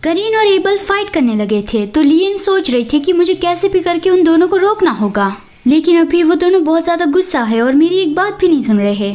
करीन और able fight करने लगे थे तो लियन सोच रही थी कि मुझे कैसे भी करके उन दोनों को रोकना होगा, लेकिन अभी वो दोनों बहुत ज्यादा गुस्सा है और मेरी एक बात भी नहीं सुन रहे।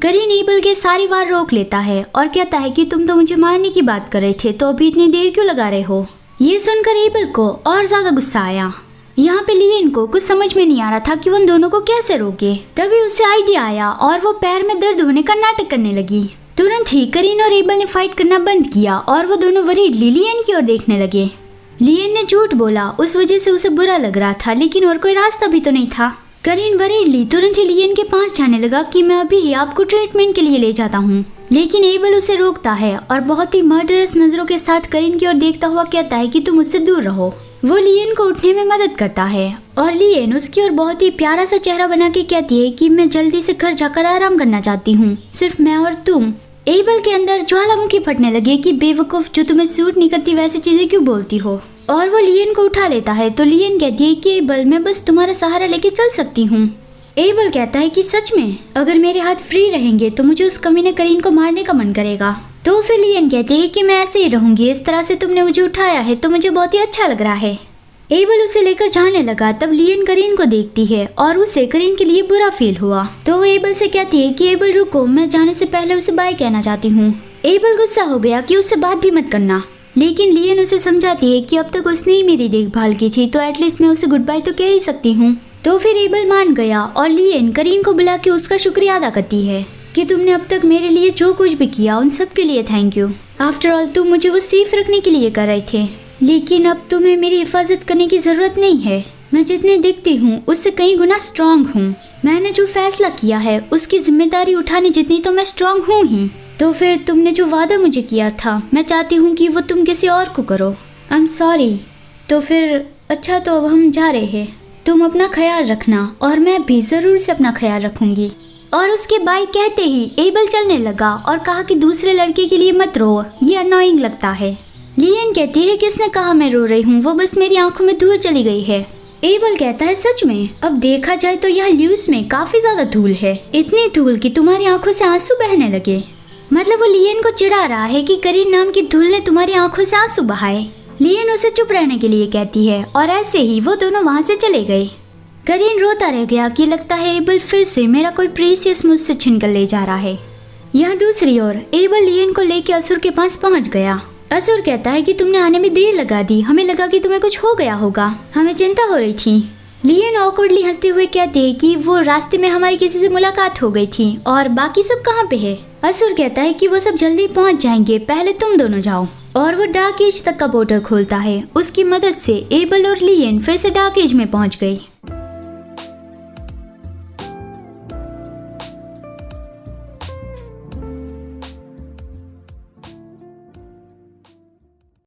करीन एबल के सारी वार रोक लेता है और कहता है कि तुम तो मुझे मारने की बात कर रहे थे, तो अभी इतनी देर क्यों लगा रहे हो। ये सुनकर एबल को और ज्यादा गुस्सा आया। यहाँ पे लियन को कुछ समझ में नहीं आ रहा था कि वो उन दोनों को कैसे रोके। तभी उसे आइडिया आया और वो पैर में दर्द होने का नाटक करने लगी। तुरंत ही करीन और एबल ने फाइट करना बंद किया और वो दोनों वरीडली लियन की ओर देखने लगे। लियन ने झूठ बोला, उस वजह से उसे बुरा लग रहा था, लेकिन और कोई रास्ता भी तो नहीं था। करीन वरीडली तुरंत ही लियन के पास जाने लगा कि मैं अभी ही आपको ट्रीटमेंट के लिए ले जाता हूँ, लेकिन एबल उसे रोकता है और बहुत ही मर्डरस नजरों के साथ करीन की ओर देखता हुआ कहता है कि तुम उससे दूर रहो। वो लियन को उठने में मदद करता है और लियन उसकी ओर बहुत ही प्यारा सा चेहरा बना के कहती है कि मैं जल्दी से घर जाकर आराम करना चाहती हूँ, सिर्फ मैं और तुम। एबल के अंदर ज्वालामुखी फटने लगे कि बेवकूफ, जो तुम्हें सूट नहीं करती वैसी चीजें क्यों बोलती हो। और वो लियन को उठा लेता है तो लियन कहती है कि एबल मैं बस तुम्हारा सहारा लेके चल सकती हूँ। एबल कहता है कि सच में अगर मेरे हाथ फ्री रहेंगे तो मुझे उस कमीने करीन को मारने का मन करेगा। तो फिर लियन कहते हैं कि मैं ऐसे ही रहूंगी, इस तरह से तुमने मुझे उठाया है तो मुझे बहुत ही अच्छा लग रहा है। एबल उसे लेकर जाने लगा। तब लियन करीन को देखती है और उसे करीन के लिए बुरा फील हुआ, तो वो एबल से कहती है कि एबल रुको, मैं जाने से पहले उसे बाय कहना चाहती हूँ। एबल गुस्सा हो गया कि उससे बात भी मत करना, लेकिन लियन उसे समझाती है कि अब तक उसने ही मेरी देखभाल की थी तो एटलीस्ट मैं उसे गुड बाय तो कह ही सकती हूँ। तो फिर एबल मान गया और लियन करीन को बुला के उसका शुक्रिया अदा करती है कि तुमने अब तक मेरे लिए जो कुछ भी किया उन सब के लिए थैंक यू। आफ्टर ऑल तुम मुझे वो सेफ रखने के लिए कर रहे थे, लेकिन अब तुम्हें मेरी हिफाजत करने की जरूरत नहीं है। मैं जितने दिखती हूँ उससे कई गुना स्ट्रांग हूँ। मैंने जो फैसला किया है उसकी जिम्मेदारी उठाने जितनी तो मैं स्ट्रांग हूँ ही। तो फिर तुमने जो वादा मुझे किया था, मैं चाहती हूँ कि वो तुम किसी और को करो। I am sorry. तो फिर अच्छा, तो अब हम जा रहे हैं। तुम अपना ख्याल रखना और मैं भी जरूर से अपना ख्याल रखूंगी। और उसके बाय कहते ही एबल चलने लगा और कहा कि दूसरे लड़के के लिए मत रो, ये अनोइंग लगता है। लियन कहती है किसने कहा मैं रो रही हूँ, वो बस मेरी आंखों में धूल चली गई है। एबल कहता है सच में, अब देखा जाए तो यहाँ ल्यूस में काफी ज्यादा धूल है, इतनी धूल कि तुम्हारी आंखों से आंसू बहने लगे। मतलब वो लियन को चिढ़ा रहा है कि करीन नाम की धूल ने तुम्हारी आंखों से आंसू बहाए। लियन उसे चुप रहने के लिए कहती है और ऐसे ही वो दोनों वहाँ से चले गए। करीन रोता रह गया कि लगता है एबल फिर से मेरा कोई प्रीसियस मुझसे छीन कर ले जा रहा है। यहाँ दूसरी ओर एबल लियन को लेके असुर के पास पहुँच गया। असुर कहता है कि तुमने आने में देर लगा दी, हमें लगा कि तुम्हें कुछ हो गया होगा, हमें चिंता हो रही थी। लियन ऑकवर्डली हंसते हुए कहते हैं कि वो रास्ते में हमारी किसी से मुलाकात हो गई थी और बाकी सब कहाँ पे है। असुर कहता है कि वो सब जल्दी पहुँच जाएंगे, पहले तुम दोनों जाओ। और वो डार्क एज तक का पोर्टल खोलता है। उसकी मदद से एबल और लियन फिर से डार्क एज में पहुँच गई।